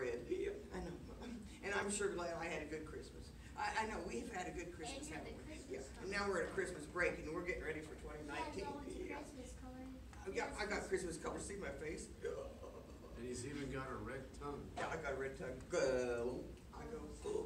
bread. Yeah, I know. And I'm sure glad I had a good Christmas. I know we've had a good Christmas. And the Christmas yeah. And now we're at a Christmas break and we're getting ready for 2019. Yeah, Christmas color. Yeah, I got Christmas colors. See my face? And he's even got a red tongue. Yeah, I got a red tongue. Go. I go. Oh.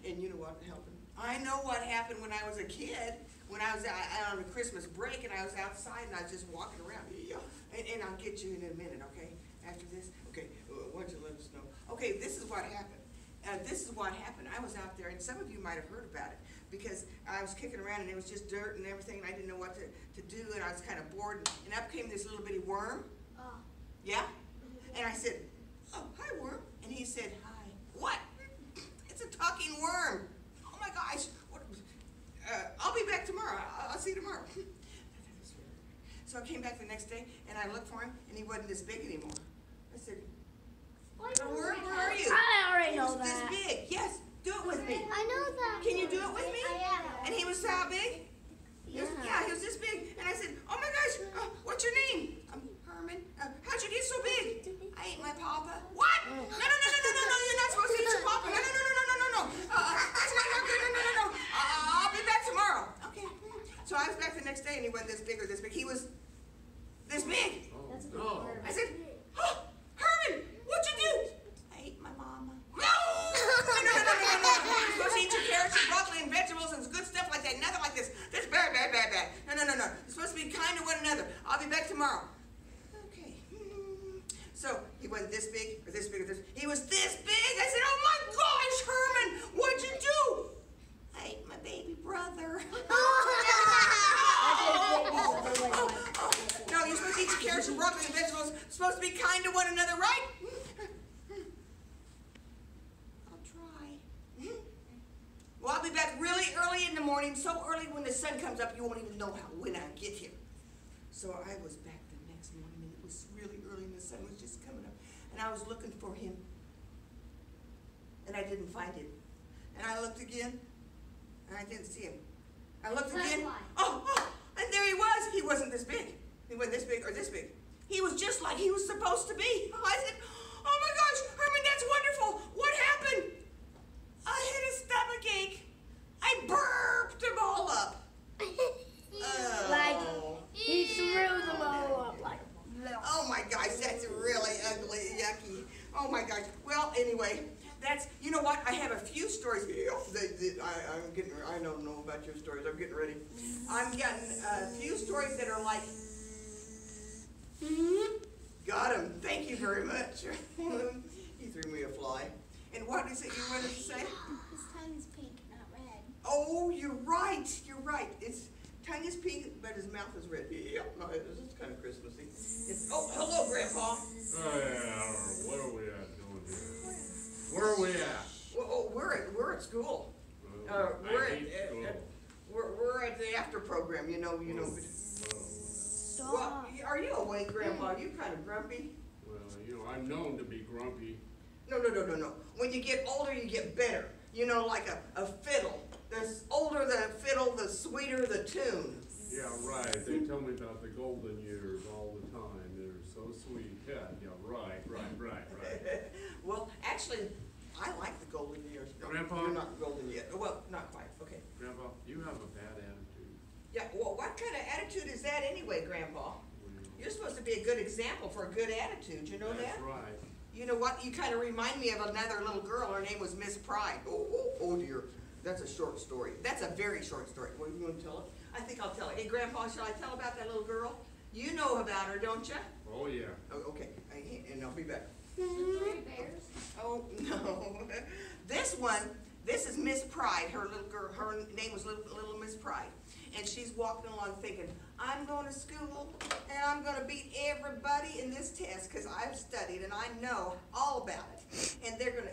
And you know what happened? I know what happened when I was a kid. When I was out on a Christmas break and I was outside and I was just walking around. Yeah. And I'll get you in a minute, okay? After this? Okay. Why don't you let us know? Okay, this is what happened. This is what happened. I was out there, and some of you might have heard about it, because I was kicking around, and it was just dirt and everything, and I didn't know what to do, and I was kind of bored, and up came this little bitty worm. Oh. Yeah? And I said, oh, hi, worm. And he said, hi. What? It's a talking worm. Oh, my gosh. What? I'll be back tomorrow. I'll see you tomorrow. So I came back the next day, and I looked for him, and he wasn't this big anymore. I said, where are you? I already know that. He was this big. Yes, do it with me. I know that. Can you do it with me? I am. And he was how big? Yeah. He was this big. And I said, oh my gosh, what's your name? I'm Herman. How'd you get so big? I ate my papa. What? No, you're not supposed to eat your papa. No. That's not good. No. I'll be back tomorrow. Okay. So I was back the next day and he wasn't this big or this big. He was this big. Oh, That's no. I said, oh, Herman, what'd you do? I ate my mama. No! No. You're supposed to eat your carrots and broccoli and vegetables and good stuff like that. Nothing like this. That's bad. No. You're supposed to be kind to one another. I'll be back tomorrow. Okay. So he wasn't this big or this big or this. He was this big. I said, oh my gosh, Herman, what'd you do? I ate my baby brother. No, you're supposed to eat your carrots and broccoli and vegetables. You're supposed to be kind to one another, right? I'll try. Well, I'll be back really early in the morning, so early when the sun comes up, you won't even know when I get here. So I was back the next morning, and it was really early, and the sun was just coming up. And I was looking for him, and I didn't find him. And I looked again, and I didn't see him. I looked again. Oh, and there he was. He wasn't this big. He wasn't this big or this big. He was just like he was supposed to be. I said, oh my gosh, Herman, that's wonderful. What happened? I had a stomach ache. I burped them all up. Like, he threw them all up. Like, oh my gosh, that's really ugly, yucky. Oh my gosh. Well, anyway, that's, you know what? I have a few stories. I don't know about your stories. I'm getting ready. I'm getting a few stories that are like, got him. Thank you very much. He threw me a fly. And what is it you wanted to say? His tongue is pink, not red. Oh, you're right. His tongue is pink, but his mouth is red. Yeah, no, it's kind of Christmassy. Oh, hello, Grandpa. Oh, yeah. What are we at doing here? Where are we at? Well, we're at school. We're at the after program. You know. stop. Well, are you awake, Grandpa? Are you kind of grumpy? Well, I'm known to be grumpy. No. When you get older, you get better. You know, like a fiddle. The older the fiddle, the sweeter the tune. Yeah, right. They tell me about the golden years all the time. They're so sweet. Yeah, right. Well, actually, I like the golden years. No, Grandpa? You're not golden yet. Well, not quite. Okay. Grandpa, you have a bad attitude. Yeah, well, what kind of attitude is that anyway, Grandpa? You're supposed to be a good example for a good attitude. You know that? That's right. You know what? You kind of remind me of another little girl. Her name was Miss Pride. Oh dear. That's a short story. That's a very short story. Well, you want to tell it? I think I'll tell it. Hey, Grandpa, shall I tell about that little girl? You know about her, don't you? Oh, yeah. Oh, okay. And I'll be back. The 3 bears. Oh, no. This is Miss Pride, her little girl. Her name was little Miss Pride. And she's walking along thinking, I'm going to school and I'm going to beat everybody in this test because I've studied and I know all about it. And they're going to,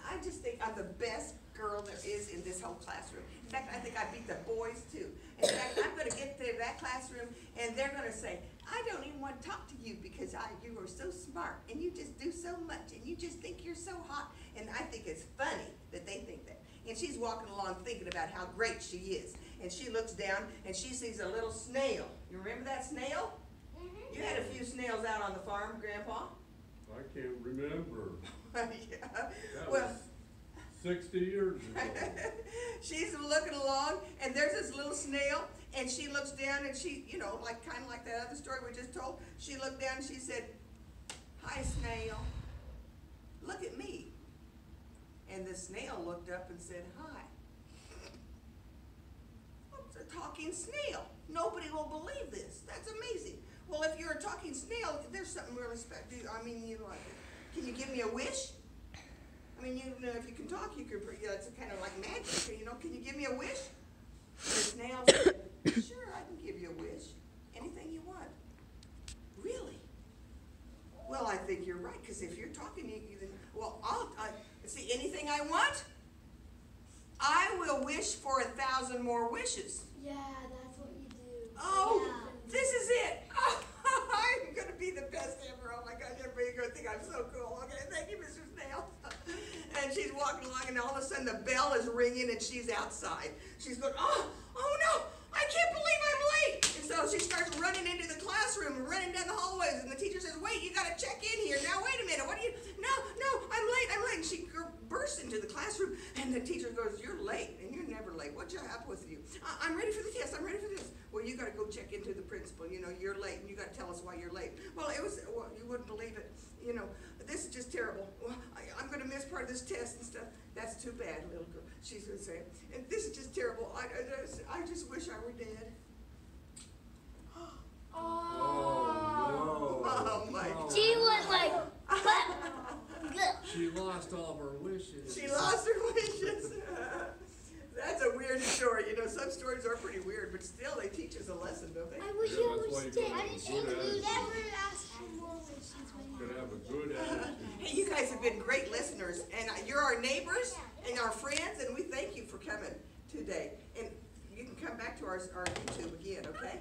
I just think I'm the best girl there is in this whole classroom. In fact, I think I beat the boys too. In fact, I'm going to get to that classroom and they're going to say, I don't even want to talk to you because you are so smart and you just do so much and you just think you're so hot. And I think it's funny that they think that. And she's walking along thinking about how great she is. And she looks down and she sees a little snail. You remember that snail? Mm-hmm. You had a few snails out on the farm, Grandpa. I can't remember. Yeah. That Well, was 60 years ago. she's looking along, and there's this little snail, and she looks down, and she, you know, like kind of like that other story we just told. She looked down, and she said, "Hi, snail. Look at me." And the snail looked up and said, "Hi." It's a talking snail. Nobody will believe this. That's amazing. Well, if you're a talking snail, there's something really special. I mean, you know, can you give me a wish? I mean, you know, if you can talk, you could. It's kind of like magic. You know, can you give me a wish? The snail said, "Sure, I can give you a wish. Anything you want." Really? Well, I think you're right, because if you're talking, well, I'll see anything I want. I will wish for 1,000 more wishes. Yeah, that's what you do. Oh, Yeah. this is it. Oh, I'm going to be the best ever. Oh my gosh, everybody's going to think I'm so cool. Okay, thank you, Mr. Snail. And she's walking along, and all of a sudden the bell is ringing, and she's outside. She's going, oh no, I can't believe I'm late. And so she starts running into the classroom and running down the hallways, and the teacher says, "Wait, you got to check in here. Now, wait a minute. What do you, no, I'm late. And she bursts into the classroom, and the teacher goes, "You're late, and you're never late. What's up with you?" "I'm ready for the test. I'm ready for this." "Well, you got to go check into the principal. You know, you're late, and you got to tell us why you're late." Well, you wouldn't believe it. You know, this is just terrible. Well, I'm going to miss part of this test and stuff. "That's too bad, little girl," she's going to say. "And this is just terrible. I just wish I were dead." Oh, no. Oh, my No. She went like, She lost all of her wishes. She lost her wishes. That's a weird story. You know, some stories are pretty weird, but still they teach us a lesson, don't they? I wish Yeah, I that's why was you dead. gotta I have didn't a think good you attitude. never asked for more wishes when Gotta you have a good attitude. Hey, you guys have been great listeners, and you're our neighbors and our friends, and we thank you for coming today. And you can come back to our YouTube again, okay?